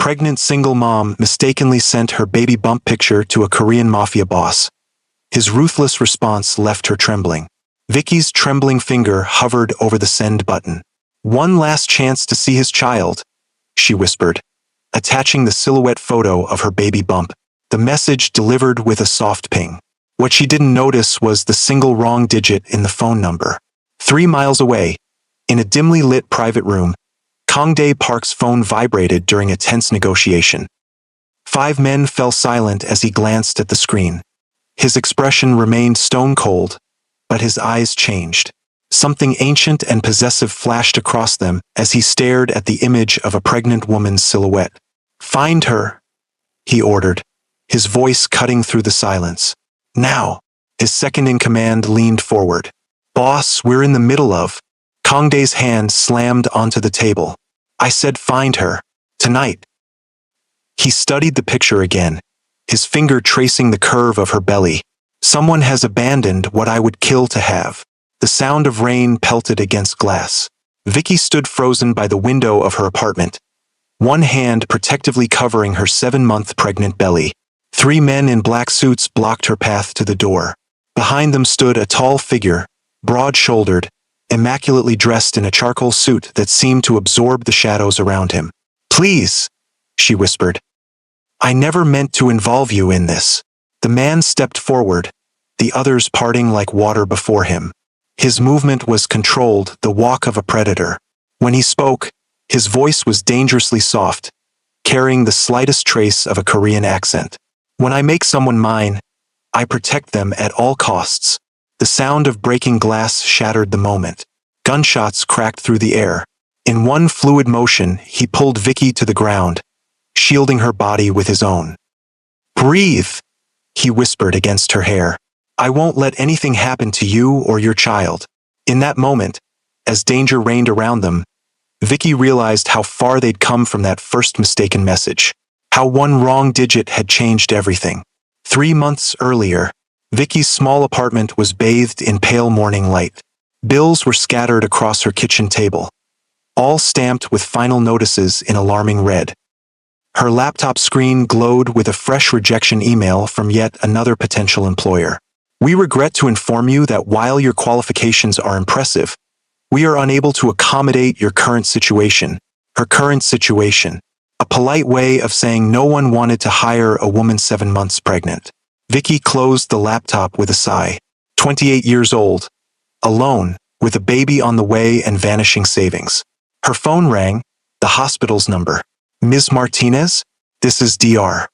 pregnant single mom mistakenly sent her baby bump picture to a Korean Mafia boss. His ruthless response left her trembling. Vicky's trembling finger hovered over the send button. "One last chance to see his child," she whispered, attaching the silhouette photo of her baby bump. The message delivered with a soft ping. What she didn't notice was the single wrong digit in the phone number. 3 miles away, in a dimly lit private room, Kang-dae Park's phone vibrated during a tense negotiation. 5 men fell silent as he glanced at the screen. His expression remained stone cold, but his eyes changed. Something ancient and possessive flashed across them as he stared at the image of a pregnant woman's silhouette. "Find her," he ordered, his voice cutting through the silence. "Now." His second-in-command leaned forward. "Boss, we're in the middle of..." Kang-dae's hand slammed onto the table. "I said find her. Tonight." He studied the picture again, his finger tracing the curve of her belly. "Someone has abandoned what I would kill to have." The sound of rain pelted against glass. Vicky stood frozen by the window of her apartment, one hand protectively covering her 7-month pregnant belly. 3 men in black suits blocked her path to the door. Behind them stood a tall figure, broad-shouldered, immaculately dressed in a charcoal suit that seemed to absorb the shadows around him. "Please," she whispered. "I never meant to involve you in this." The man stepped forward, the others parting like water before him. His movement was controlled, the walk of a predator. When he spoke, his voice was dangerously soft, carrying the slightest trace of a Korean accent. "When I make someone mine, I protect them at all costs." The sound of breaking glass shattered the moment. Gunshots cracked through the air. In one fluid motion, he pulled Vicky to the ground, shielding her body with his own. "Breathe," he whispered against her hair. "I won't let anything happen to you or your child." In that moment, as danger reigned around them, Vicky realized how far they'd come from that first mistaken message. How one wrong digit had changed everything. 3 months earlier, Vicky's small apartment was bathed in pale morning light. Bills were scattered across her kitchen table, all stamped with final notices in alarming red. Her laptop screen glowed with a fresh rejection email from yet another potential employer. "We regret to inform you that while your qualifications are impressive, we are unable to accommodate your current situation." Her current situation. A polite way of saying no one wanted to hire a woman 7 months pregnant. Vicky closed the laptop with a sigh. 28 years old, alone, with a baby on the way and vanishing savings. Her phone rang, the hospital's number. "Ms. Martinez? This is Dr.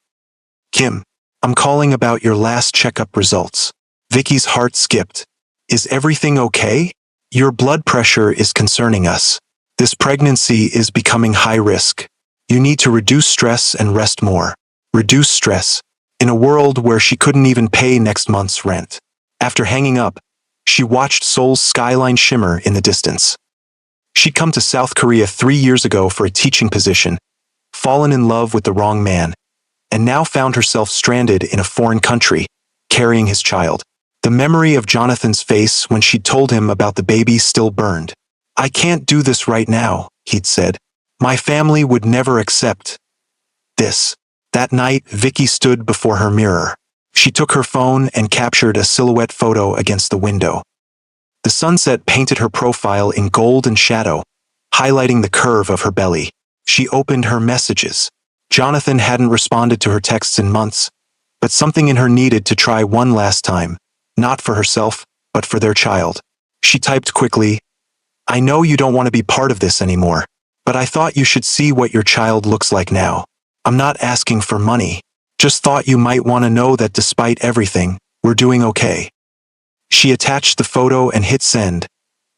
Kim. I'm calling about your last checkup results." Vicky's heart skipped. "Is everything okay? Your blood pressure is concerning us. This pregnancy is becoming high risk. You need to reduce stress and rest more." Reduce stress. In a world where she couldn't even pay next month's rent. After hanging up, she watched Seoul's skyline shimmer in the distance. She'd come to South Korea 3 years ago for a teaching position, fallen in love with the wrong man, and now found herself stranded in a foreign country, carrying his child. The memory of Jonathan's face when she told him about the baby still burned. "I can't do this right now," he'd said. "My family would never accept this." That night, Vicky stood before her mirror. She took her phone and captured a silhouette photo against the window. The sunset painted her profile in gold and shadow, highlighting the curve of her belly. She opened her messages. Jonathan hadn't responded to her texts in months, but something in her needed to try one last time, not for herself, but for their child. She typed quickly, "I know you don't want to be part of this anymore, but I thought you should see what your child looks like now. I'm not asking for money. Just thought you might want to know that despite everything, we're doing okay." She attached the photo and hit send,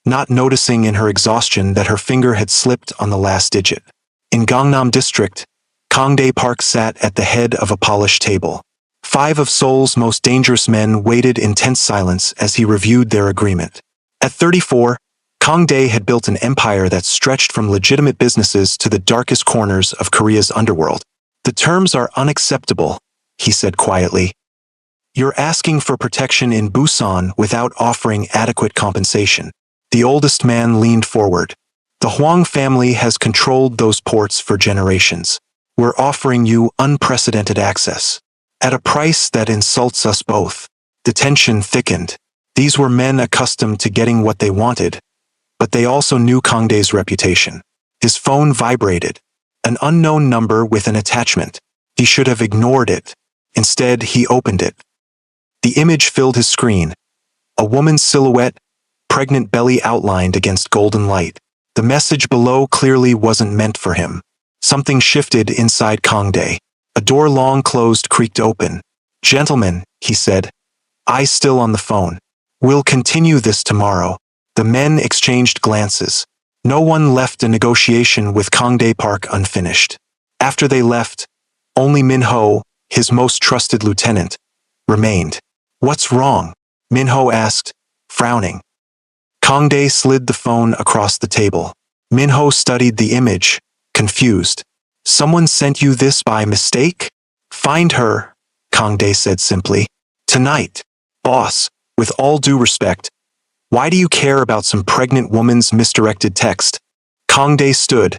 not noticing in her exhaustion that her finger had slipped on the last digit. In Gangnam District, Kang-dae Park sat at the head of a polished table. 5 of Seoul's most dangerous men waited in tense silence as he reviewed their agreement. At 34, Kang-dae had built an empire that stretched from legitimate businesses to the darkest corners of Korea's underworld. "The terms are unacceptable," he said quietly. "You're asking for protection in Busan without offering adequate compensation." The oldest man leaned forward. "The Hwang family has controlled those ports for generations. We're offering you unprecedented access. At a price that insults us both. The tension thickened. These were men accustomed to getting what they wanted, but they also knew Kangdae's reputation. His phone vibrated. An unknown number with an attachment. He should have ignored it. Instead, he opened it. The image filled his screen. A woman's silhouette, pregnant belly outlined against golden light. The message below clearly wasn't meant for him. Something shifted inside Kangdae. A door long closed creaked open. "Gentlemen," he said, eyes still on the phone. "We'll continue this tomorrow." The men exchanged glances. No one left a negotiation with Kangdae Park unfinished. After they left, only Min-ho, his most trusted lieutenant, remained. "What's wrong?" Min-ho asked, frowning. Kangdae slid the phone across the table. Min-ho studied the image, confused. "Someone sent you this by mistake?" "Find her," Kangdae said simply. "Tonight." "Boss, with all due respect, why do you care about some pregnant woman's misdirected text?" Kangdae stood,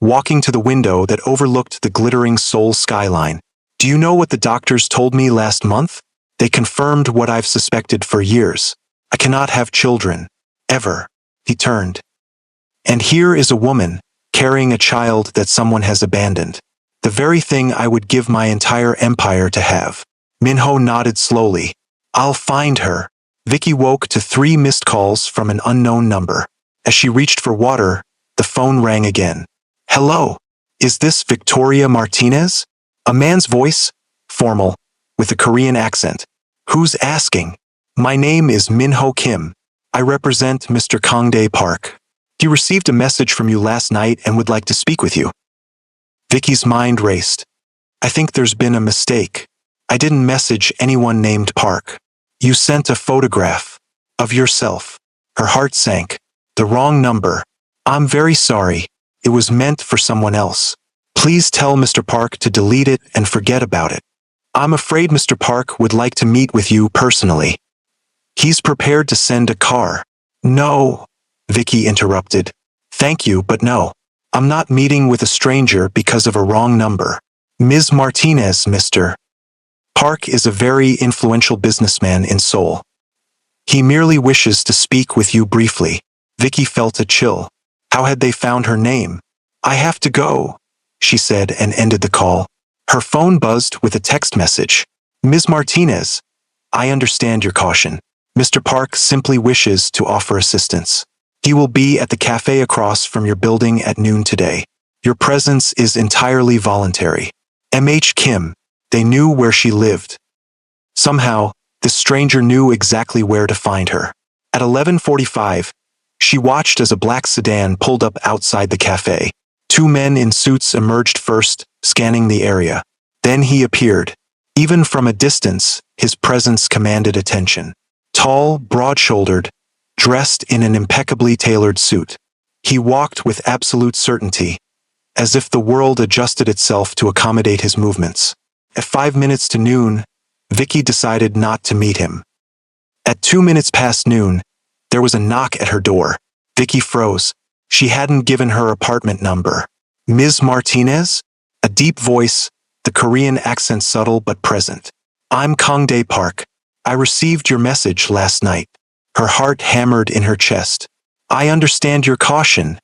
walking to the window that overlooked the glittering Seoul skyline. "Do you know what the doctors told me last month? They confirmed what I've suspected for years. I cannot have children. Ever." He turned. "And here is a woman, carrying a child that someone has abandoned. The very thing I would give my entire empire to have." Min-ho nodded slowly. "I'll find her." Vicky woke to 3 missed calls from an unknown number. As she reached for water, the phone rang again. "Hello? Is this Victoria Martinez?" A man's voice, formal, with a Korean accent. "Who's asking?" "My name is Min-ho Kim. I represent Mr. Kangdae Park. He received a message from you last night and would like to speak with you." Vicky's mind raced. "I think there's been a mistake. I didn't message anyone named Park. You sent a photograph of yourself." Her heart sank. "The wrong number. I'm very sorry. It was meant for someone else. Please tell Mr. Park to delete it and forget about it. I'm afraid Mr. Park would like to meet with you personally. He's prepared to send a car." "No," Vicky interrupted. "Thank you, but no. I'm not meeting with a stranger because of a wrong number. Ms. Martinez, Mr. Park is a very influential businessman in Seoul. He merely wishes to speak with you briefly." Vicky felt a chill. How had they found her name? "I have to go," she said and ended the call. Her phone buzzed with a text message. "Ms. Martinez, I understand your caution. Mr. Park simply wishes to offer assistance. He will be at the cafe across from your building at noon today. Your presence is entirely voluntary. M.H. Kim." They knew where she lived. Somehow, this stranger knew exactly where to find her. At 11:45, she watched as a black sedan pulled up outside the cafe. 2 men in suits emerged first, scanning the area. Then he appeared. Even from a distance, his presence commanded attention. Tall, broad-shouldered, dressed in an impeccably tailored suit. He walked with absolute certainty, as if the world adjusted itself to accommodate his movements. At 5 minutes to noon, Vicky decided not to meet him. At 2 minutes past noon, there was a knock at her door. Vicky froze. She hadn't given her apartment number. "Ms. Martinez?" A deep voice, the Korean accent subtle but present. "I'm Kangdae Park. I received your message last night." Her heart hammered in her chest. "I understand your caution,"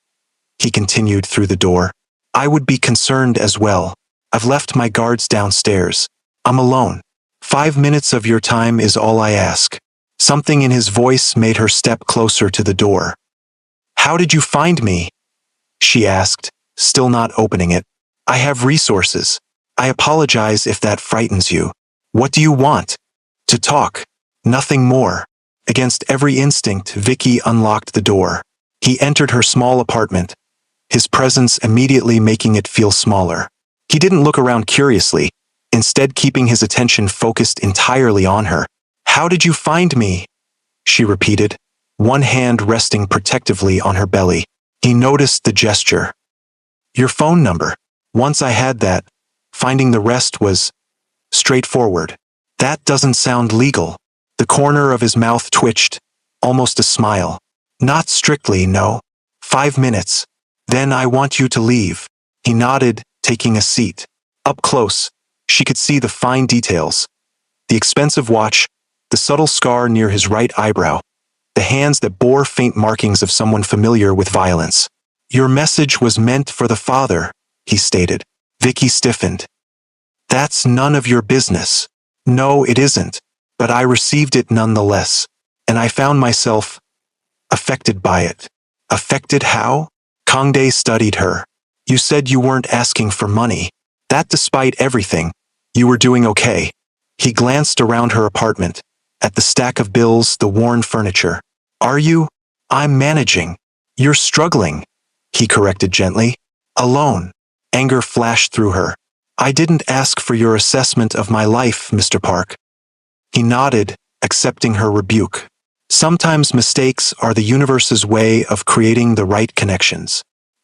he continued through the door. "I would be concerned as well. I've left my guards downstairs. I'm alone. 5 minutes of your time is all I ask." Something in his voice made her step closer to the door. "How did you find me?" she asked, still not opening it. "I have resources. I apologize if that frightens you. What do you want?" "To talk. Nothing more." Against every instinct, Vicky unlocked the door. He entered her small apartment, his presence immediately making it feel smaller. He didn't look around curiously, instead keeping his attention focused entirely on her. "How did you find me?" she repeated, one hand resting protectively on her belly. He noticed the gesture. "Your phone number. Once I had that, finding the rest was straightforward." "That doesn't sound legal." The corner of his mouth twitched, almost a smile. "Not strictly, no. 5 minutes. Then I want you to leave." He nodded, taking a seat. Up close, she could see the fine details. The expensive watch, the subtle scar near his right eyebrow, the hands that bore faint markings of someone familiar with violence. "Your message was meant for the father," he stated. Vicky stiffened. "That's none of your business." "No, it isn't. But I received it nonetheless. And I found myself affected by it." "Affected how?" Kangdae studied her. "You said you weren't asking for money. That despite everything, you were doing okay." He glanced around her apartment, at the stack of bills, the worn furniture. "Are you?" "I'm managing." "You're struggling," he corrected gently. "Alone." Anger flashed through her. "I didn't ask for your assessment of my life, Mr. Park." He nodded, accepting her rebuke. "Sometimes mistakes are the universe's way of creating the right connections."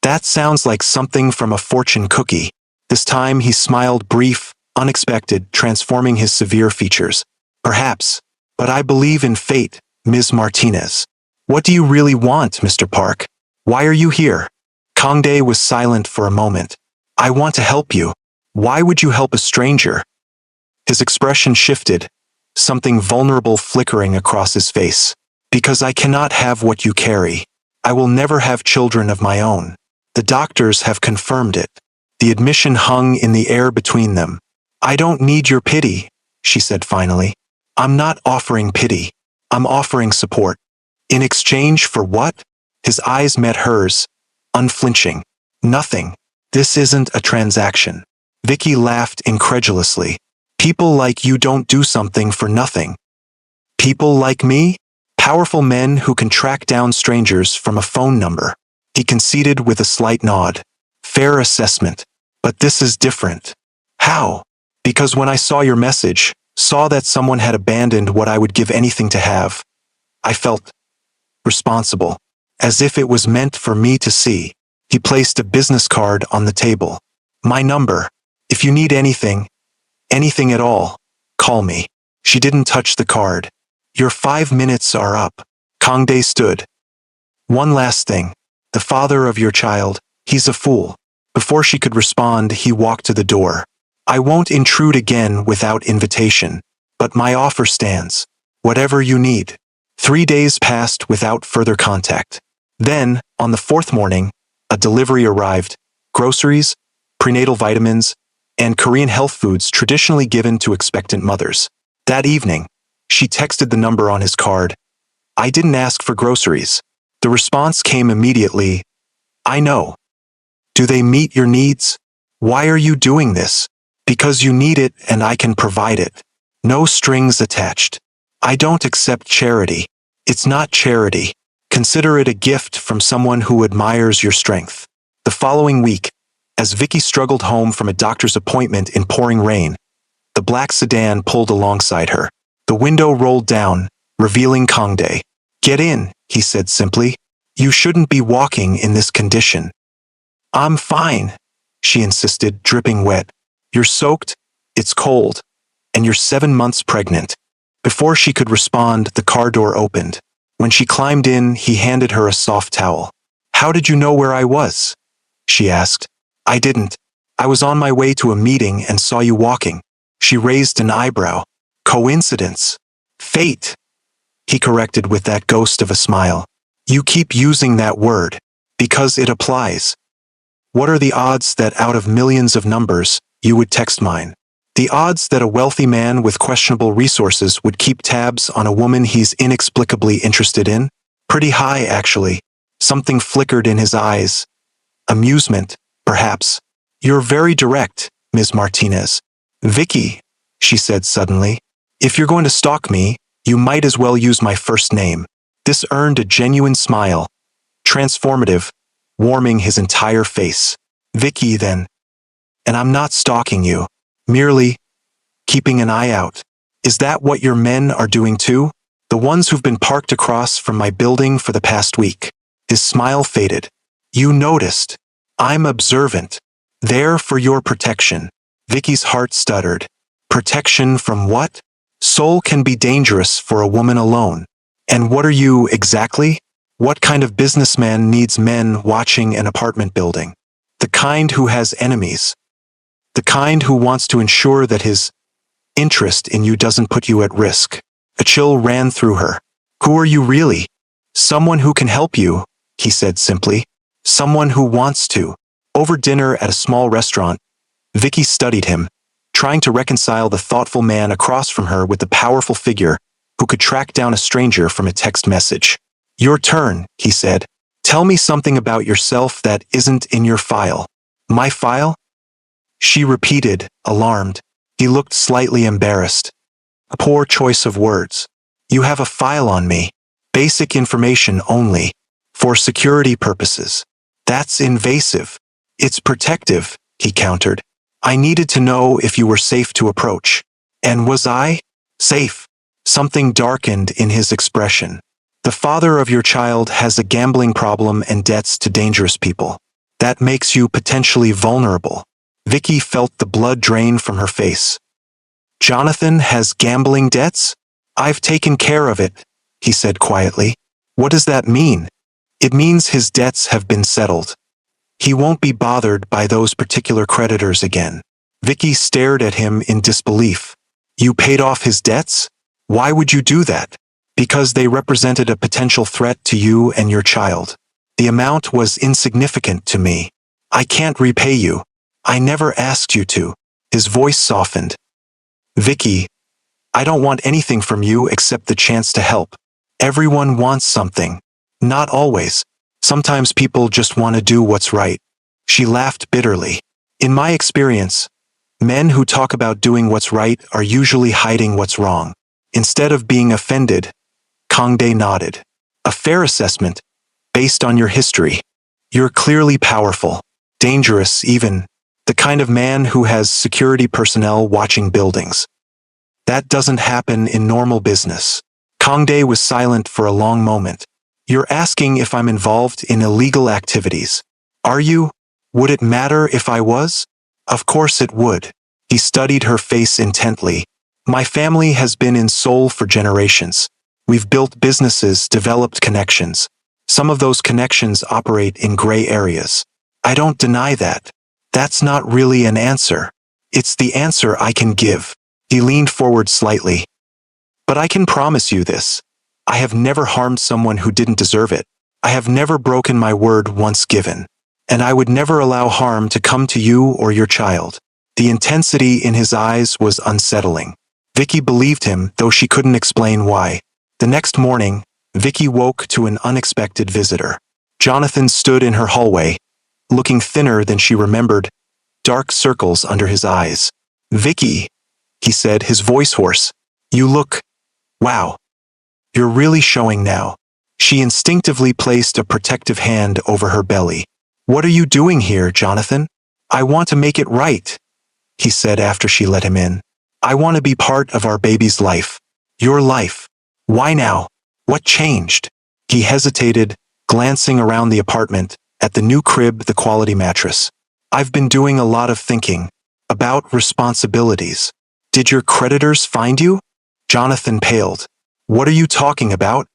"That sounds like something from a fortune cookie." This time he smiled, brief, unexpected, transforming his severe features. "Perhaps, but I believe in fate, Ms. Martinez." "What do you really want, Mr. Park? Why are you here?" Kangdae was silent for a moment. "I want to help you." "Why would you help a stranger?" His expression shifted, something vulnerable flickering across his face. "Because I cannot have what you carry. I will never have children of my own. The doctors have confirmed it." The admission hung in the air between them. "I don't need your pity," she said finally. "I'm not offering pity. I'm offering support." "In exchange for what?" His eyes met hers, unflinching. "Nothing. This isn't a transaction." Vicky laughed incredulously. "People like you don't do something for nothing." "People like me?" "Powerful men who can track down strangers from a phone number." He conceded with a slight nod. "Fair assessment. But this is different." "How?" "Because when I saw your message, saw that someone had abandoned what I would give anything to have, I felt responsible, as if it was meant for me to see." He placed a business card on the table. "My number. If you need anything at all, call me." She didn't touch the card. "Your 5 minutes are up." Kangdae stood. "One last thing. The father of your child, he's a fool." Before she could respond, he walked to the door. "I won't intrude again without invitation, but my offer stands. Whatever you need." 3 days passed without further contact. Then, on the 4th morning, a delivery arrived. Groceries, prenatal vitamins, and Korean health foods traditionally given to expectant mothers. That evening, she texted the number on his card. "I didn't ask for groceries." The response came immediately. "I know." "Do they meet your needs?" "Why are you doing this?" "Because you need it and I can provide it. No strings attached." "I don't accept charity." "It's not charity. Consider it a gift from someone who admires your strength." The following week, as Vicky struggled home from a doctor's appointment in pouring rain, the black sedan pulled alongside her. The window rolled down, revealing Kangdae. "Get in," he said simply. "You shouldn't be walking in this condition." "I'm fine," she insisted, dripping wet. "You're soaked, it's cold, and you're 7 months pregnant." Before she could respond, the car door opened. When she climbed in, he handed her a soft towel. "How did you know where I was?" she asked. "I didn't. I was on my way to a meeting and saw you walking." She raised an eyebrow. "Coincidence?" "Fate," he corrected with that ghost of a smile. "You keep using that word. Because it applies. What are the odds that out of millions of numbers, you would text mine?" "The odds that a wealthy man with questionable resources would keep tabs on a woman he's inexplicably interested in? Pretty high, actually." Something flickered in his eyes. Amusement, perhaps. "You're very direct, Ms. Martinez." "Vicky," she said suddenly, "if you're going to stalk me, you might as well use my first name." This earned a genuine smile. Transformative, warming his entire face. "Vicky, then. And I'm not stalking you. Merely keeping an eye out." "Is that what your men are doing too? The ones who've been parked across from my building for the past week?" His smile faded. "You noticed. I'm observant. There for your protection." Vicky's heart stuttered. "Protection from what?" "Soul can be dangerous for a woman alone." "And what are you, exactly? What kind of businessman needs men watching an apartment building?" "The kind who has enemies." The kind who wants to ensure that his interest in you doesn't put you at risk. A chill ran through her. Who are you really? Someone who can help you, he said simply. Someone who wants to. Over dinner at a small restaurant, Vicky studied him, trying to reconcile the thoughtful man across from her with the powerful figure who could track down a stranger from a text message. Your turn, he said. Tell me something about yourself that isn't in your file. My file? She repeated, alarmed. He looked slightly embarrassed. A poor choice of words. You have a file on me. Basic information only. For security purposes. That's invasive. It's protective, he countered. I needed to know if you were safe to approach. And was I? Safe. Something darkened in his expression. The father of your child has a gambling problem and debts to dangerous people. That makes you potentially vulnerable. Vicky felt the blood drain from her face. Jonathan has gambling debts? I've taken care of it, he said quietly. What does that mean? It means his debts have been settled. He won't be bothered by those particular creditors again. Vicky stared at him in disbelief. You paid off his debts? Why would you do that? Because they represented a potential threat to you and your child. The amount was insignificant to me. I can't repay you. I never asked you to. His voice softened. Vicky, I don't want anything from you except the chance to help. Everyone wants something. Not always. Sometimes people just want to do what's right. She laughed bitterly. In my experience, men who talk about doing what's right are usually hiding what's wrong. Instead of being offended, Kangdae nodded. A fair assessment, based on your history. You're clearly powerful, dangerous even, the kind of man who has security personnel watching buildings. That doesn't happen in normal business. Kangdae was silent for a long moment. You're asking if I'm involved in illegal activities. Are you? Would it matter if I was? Of course it would. He studied her face intently. My family has been in Seoul for generations. We've built businesses, developed connections. Some of those connections operate in gray areas. I don't deny that. That's not really an answer. It's the answer I can give. He leaned forward slightly. But I can promise you this. I have never harmed someone who didn't deserve it. I have never broken my word once given. And I would never allow harm to come to you or your child. The intensity in his eyes was unsettling. Vicky believed him, though she couldn't explain why. The next morning, Vicky woke to an unexpected visitor. Jonathan stood in her hallway, looking thinner than she remembered, dark circles under his eyes. Vicky, he said, his voice hoarse. You look... wow. You're really showing now. She instinctively placed a protective hand over her belly. What are you doing here, Jonathan? I want to make it right, he said after she let him in. I want to be part of our baby's life. Your life. Why now? What changed? He hesitated, glancing around the apartment, at the new crib, the quality mattress. I've been doing a lot of thinking. About responsibilities. Did your creditors find you? Jonathan paled. What are you talking about?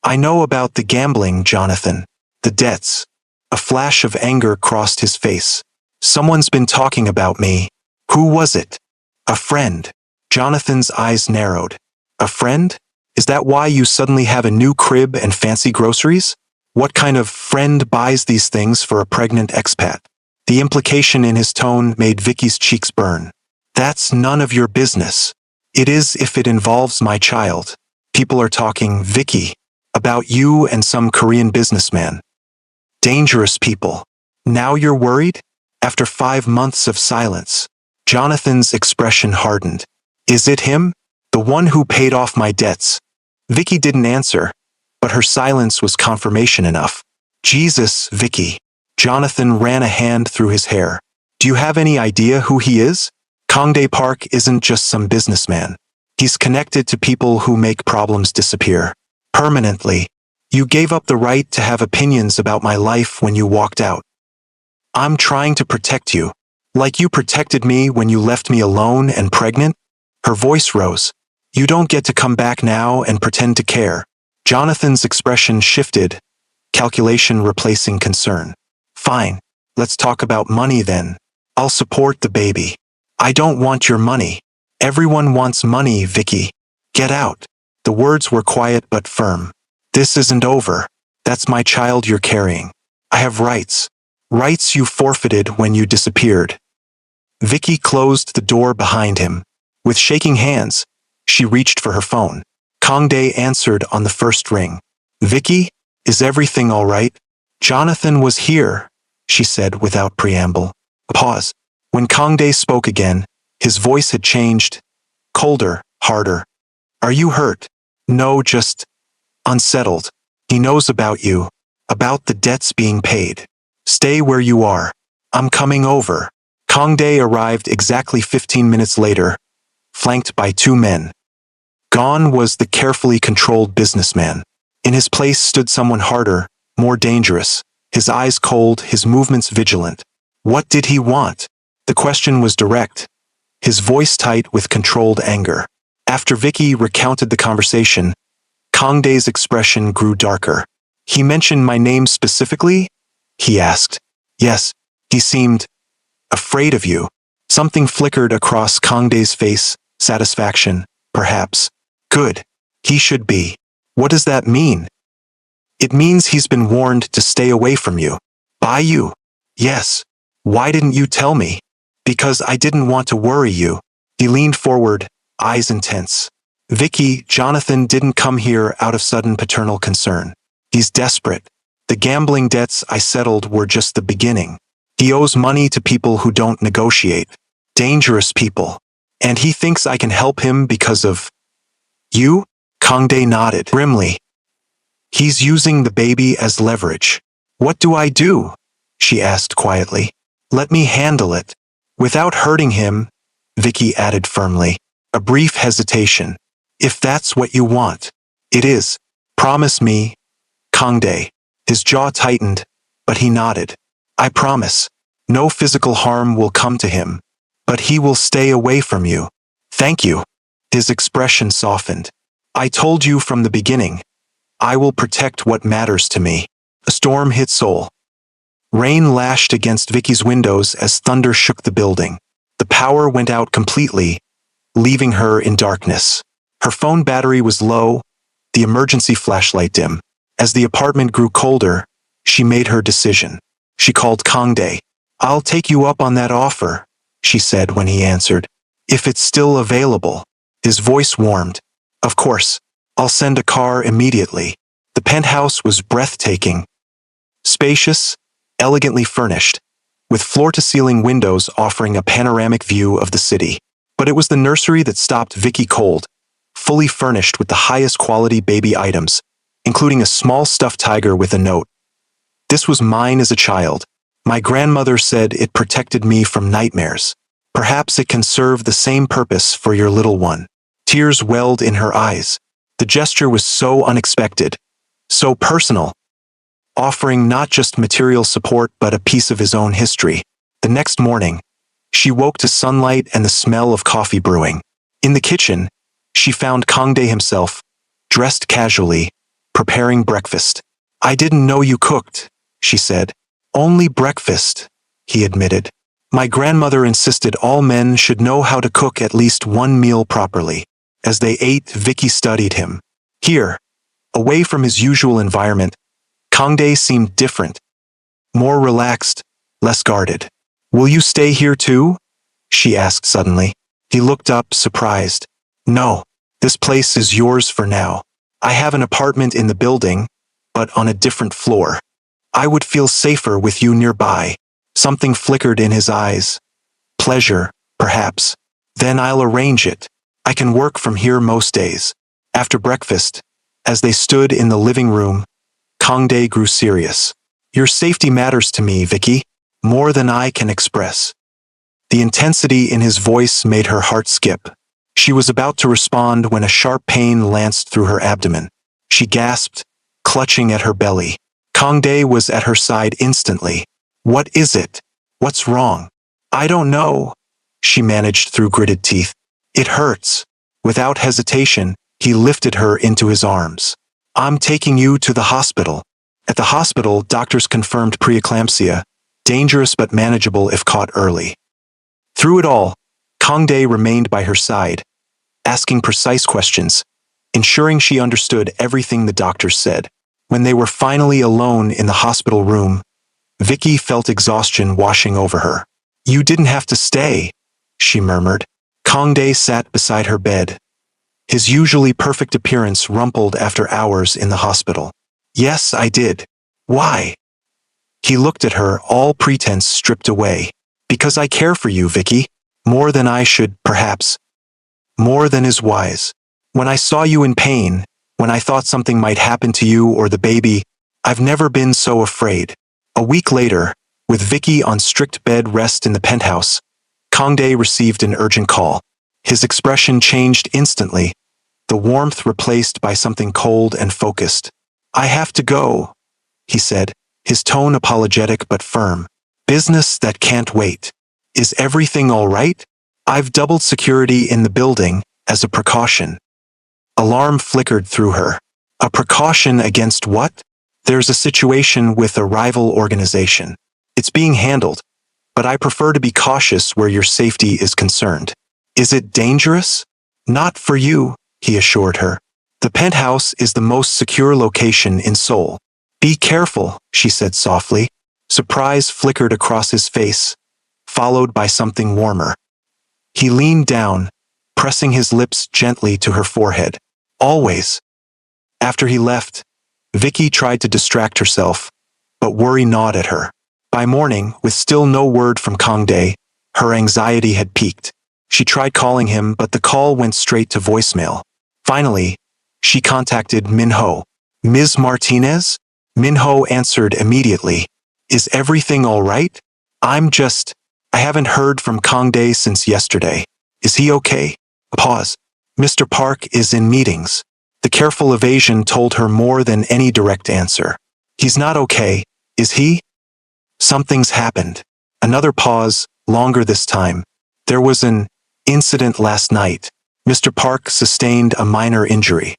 I know about the gambling, Jonathan. The debts. A flash of anger crossed his face. Someone's been talking about me. Who was it? A friend. Jonathan's eyes narrowed. A friend? Is that why you suddenly have a new crib and fancy groceries? What kind of friend buys these things for a pregnant expat? The implication in his tone made Vicky's cheeks burn. That's none of your business. It is if it involves my child. People are talking, Vicky, about you and some Korean businessman. Dangerous people. Now you're worried? After 5 months of silence, Jonathan's expression hardened. Is it him? The one who paid off my debts? Vicky didn't answer, but her silence was confirmation enough. Jesus, Vicky. Jonathan ran a hand through his hair. Do you have any idea who he is? Kangdae Park isn't just some businessman. He's connected to people who make problems disappear. Permanently. You gave up the right to have opinions about my life when you walked out. I'm trying to protect you. Like you protected me when you left me alone and pregnant? Her voice rose. You don't get to come back now and pretend to care. Jonathan's expression shifted, calculation replacing concern. Fine. Let's talk about money then. I'll support the baby. I don't want your money. Everyone wants money, Vicky. Get out. The words were quiet but firm. This isn't over. That's my child you're carrying. I have rights. Rights you forfeited when you disappeared. Vicky closed the door behind him. With shaking hands, she reached for her phone. Kangdae answered on the first ring. Vicky, is everything all right? Jonathan was here, she said without preamble. A pause. When Kangdae spoke again, his voice had changed. Colder, harder. Are you hurt? No, just unsettled. He knows about you, about the debts being paid. Stay where you are. I'm coming over. Kangdae arrived exactly 15 minutes later, flanked by 2 men. Gone was the carefully controlled businessman. In his place stood someone harder, more dangerous, his eyes cold, his movements vigilant. What did he want? The question was direct, his voice tight with controlled anger. After Vicky recounted the conversation, Kangdae's expression grew darker. He mentioned my name specifically? He asked. Yes, he seemed afraid of you. Something flickered across Kangdae's face, satisfaction, perhaps. Good. He should be. What does that mean? It means he's been warned to stay away from you. By you? Yes. Why didn't you tell me? Because I didn't want to worry you. He leaned forward, eyes intense. Vicky, Jonathan didn't come here out of sudden paternal concern. He's desperate. The gambling debts I settled were just the beginning. He owes money to people who don't negotiate. Dangerous people. And he thinks I can help him because of you? Kangdae nodded grimly. He's using the baby as leverage. What do I do? She asked quietly. Let me handle it. Without hurting him, Vicky added firmly. A brief hesitation. If that's what you want. It is. Promise me. Kangdae. His jaw tightened, but he nodded. I promise. No physical harm will come to him. But he will stay away from you. Thank you. His expression softened. I told you from the beginning. I will protect what matters to me. A storm hit Seoul. Rain lashed against Vicky's windows as thunder shook the building. The power went out completely, leaving her in darkness. Her phone battery was low, the emergency flashlight dim. As the apartment grew colder, she made her decision. She called Kangdae. I'll take you up on that offer, she said when he answered. If it's still available. His voice warmed. Of course, I'll send a car immediately. The penthouse was breathtaking. Spacious, elegantly furnished, with floor-to-ceiling windows offering a panoramic view of the city. But it was the nursery that stopped Vicky cold, fully furnished with the highest quality baby items, including a small stuffed tiger with a note. This was mine as a child. My grandmother said it protected me from nightmares. Perhaps it can serve the same purpose for your little one. Tears welled in her eyes. The gesture was so unexpected, so personal, offering not just material support but a piece of his own history. The next morning, she woke to sunlight and the smell of coffee brewing. In the kitchen, she found Kangdae himself, dressed casually, preparing breakfast. I didn't know you cooked, she said. Only breakfast, he admitted. My grandmother insisted all men should know how to cook at least one meal properly. As they ate, Vicky studied him. Here, away from his usual environment, Kangdae seemed different, more relaxed, less guarded. Will you stay here too? She asked suddenly. He looked up, surprised. No, this place is yours for now. I have an apartment in the building, but on a different floor. I would feel safer with you nearby. Something flickered in his eyes. Pleasure, perhaps. Then I'll arrange it. I can work from here most days. After breakfast, as they stood in the living room, Kangdae grew serious. Your safety matters to me, Vicky, more than I can express. The intensity in his voice made her heart skip. She was about to respond when a sharp pain lanced through her abdomen. She gasped, clutching at her belly. Kangdae was at her side instantly. What is it? What's wrong? I don't know, she managed through gritted teeth. It hurts. Without hesitation, he lifted her into his arms. I'm taking you to the hospital. At the hospital, doctors confirmed preeclampsia, dangerous but manageable if caught early. Through it all, Kangdae remained by her side, asking precise questions, ensuring she understood everything the doctors said. When they were finally alone in the hospital room, Vicky felt exhaustion washing over her. "You didn't have to stay," she murmured. Kangdae sat beside her bed, his usually perfect appearance rumpled after hours in the hospital. "Yes, I did. Why?" He looked at her, all pretense stripped away. "Because I care for you, Vicky. More than I should, perhaps. More than is wise. When I saw you in pain, when I thought something might happen to you or the baby, I've never been so afraid." A week later, with Vicky on strict bed rest in the penthouse, Kangdae received an urgent call. His expression changed instantly, the warmth replaced by something cold and focused. "I have to go," he said, his tone apologetic but firm. "Business that can't wait. Is everything all right? I've doubled security in the building, as a precaution." Alarm flickered through her. A precaution against what? "There's a situation with a rival organization. It's being handled, but I prefer to be cautious where your safety is concerned." "Is it dangerous?" "Not for you," he assured her. "The penthouse is the most secure location in Seoul." "Be careful," she said softly. Surprise flickered across his face, followed by something warmer. He leaned down, pressing his lips gently to her forehead. "Always." After he left, Vicky tried to distract herself, but worry gnawed at her. By morning, with still no word from Kangdae, her anxiety had peaked. She tried calling him, but the call went straight to voicemail. Finally, she contacted Minho. "Ms. Martinez?" Minho answered immediately. "Is everything all right? I haven't heard from Kangdae since yesterday. Is he okay?" A pause. "Mr. Park is in meetings." The careful evasion told her more than any direct answer. "He's not okay, is he?" "Something's happened." Another pause, longer this time. "There was an incident last night. Mr. Park sustained a minor injury.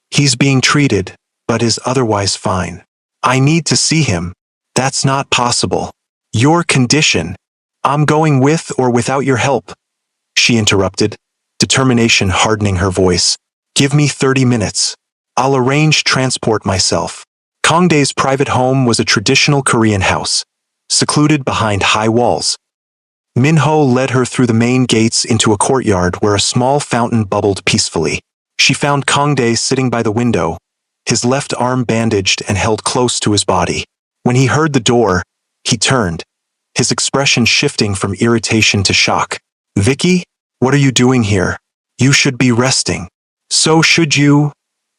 He's being treated, but is otherwise fine. I need to see him." "That's not possible. Your condition." "I'm going with or without your help," she interrupted, determination hardening her voice. "Give me 30 minutes. I'll arrange transport myself." Kangdae's private home was a traditional Korean house, secluded behind high walls. Minho led her through the main gates into a courtyard where a small fountain bubbled peacefully. She found Kangdae sitting by the window, his left arm bandaged and held close to his body. When he heard the door, he turned, his expression shifting from irritation to shock. "Vicky, what are you doing here? You should be resting." "So should you,"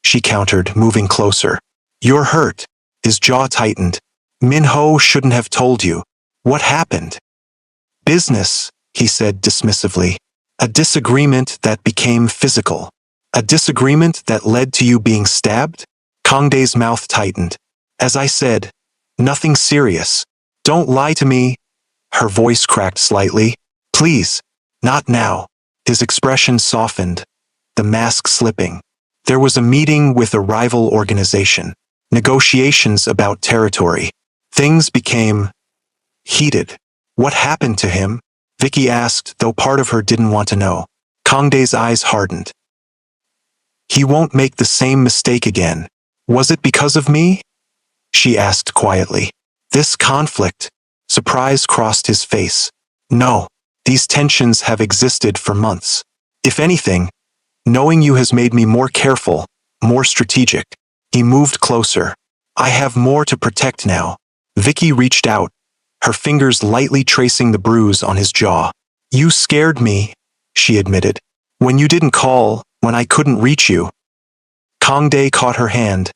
she countered, moving closer. "You're hurt." His jaw tightened. "Minho shouldn't have told you. What happened?" "Business," he said dismissively. "A disagreement that became physical. A disagreement that led to you being stabbed?" Kangdae's mouth tightened. "As I said, nothing serious. Don't lie to me." Her voice cracked slightly. "Please, not now." His expression softened, the mask slipping. There was a meeting with a rival organization. Negotiations about territory. Things became heated. "What happened to him?" Vicky asked, though part of her didn't want to know. Kangdae's eyes hardened. "He won't make the same mistake again." "Was it because of me?" she asked quietly. This conflict, surprise crossed his face. "No, these tensions have existed for months. If anything, knowing you has made me more careful, more strategic." He moved closer. "I have more to protect now." Vicky reached out, her fingers lightly tracing the bruise on his jaw. "You scared me," she admitted. "When you didn't call, when I couldn't reach you." Kangdae caught her hand,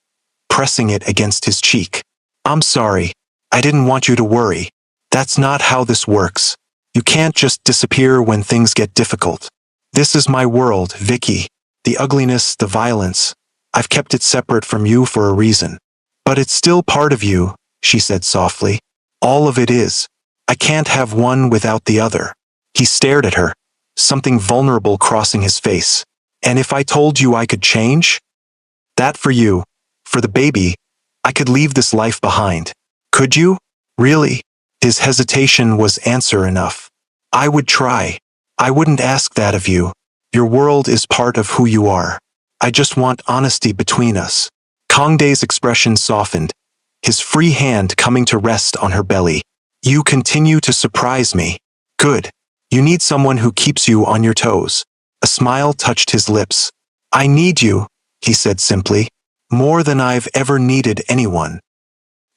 pressing it against his cheek. "I'm sorry. I didn't want you to worry. That's not how this works. You can't just disappear when things get difficult. This is my world, Vicky. The ugliness, the violence. I've kept it separate from you for a reason. But it's still part of you," she said softly. "All of it is. I can't have one without the other." He stared at her, something vulnerable crossing his face. "And if I told you I could change? That for you, for the baby, I could leave this life behind. Could you? Really?" His hesitation was answer enough. I would try. I wouldn't ask that of you. Your world is part of who you are. I just want honesty between us. Kangdae's expression softened, his free hand coming to rest on her belly. You continue to surprise me. Good. You need someone who keeps you on your toes. A smile touched his lips. I need you, he said simply, more than I've ever needed anyone.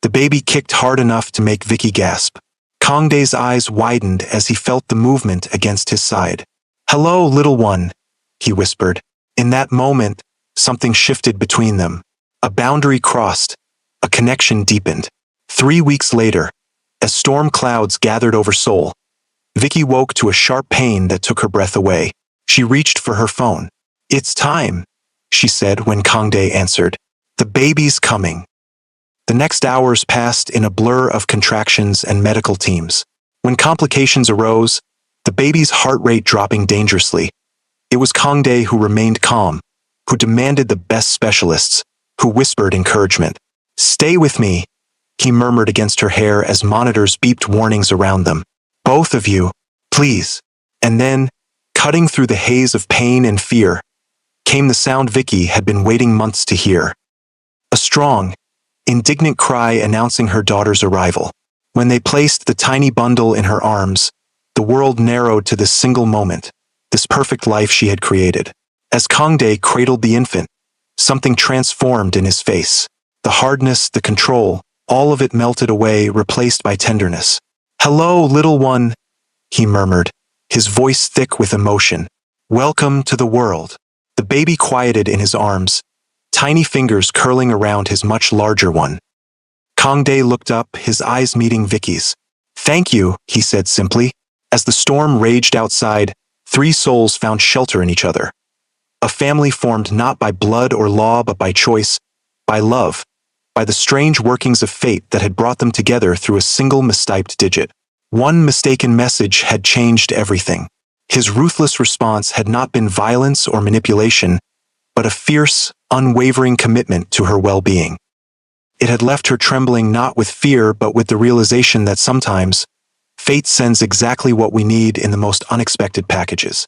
The baby kicked hard enough to make Vicky gasp. Kangdae's eyes widened as he felt the movement against his side. Hello, little one, he whispered. In that moment, something shifted between them. A boundary crossed. A connection deepened. 3 weeks later, as storm clouds gathered over Seoul, Vicky woke to a sharp pain that took her breath away. She reached for her phone. It's time, she said when Kangdae answered. The baby's coming. The next hours passed in a blur of contractions and medical teams. When complications arose, the baby's heart rate dropping dangerously, it was Kangdae who remained calm, who demanded the best specialists, who whispered encouragement. Stay with me, he murmured against her hair as monitors beeped warnings around them. Both of you, please. And then, cutting through the haze of pain and fear, came the sound Vicky had been waiting months to hear. A strong, indignant cry announcing her daughter's arrival. When they placed the tiny bundle in her arms, the world narrowed to this single moment, this perfect life she had created. As Kangdae cradled the infant, something transformed in his face. The hardness, the control, all of it melted away, replaced by tenderness. Hello, little one, he murmured, his voice thick with emotion. Welcome to the world. The baby quieted in his arms, tiny fingers curling around his much larger one. Kangdae looked up, his eyes meeting Vicky's. Thank you, he said simply. As the storm raged outside, 3 souls found shelter in each other. A family formed not by blood or law but by choice, by love, by the strange workings of fate that had brought them together through a single mistyped digit. One mistaken message had changed everything. His ruthless response had not been violence or manipulation, but a fierce, unwavering commitment to her well-being. It had left her trembling not with fear but with the realization that sometimes, fate sends exactly what we need in the most unexpected packages.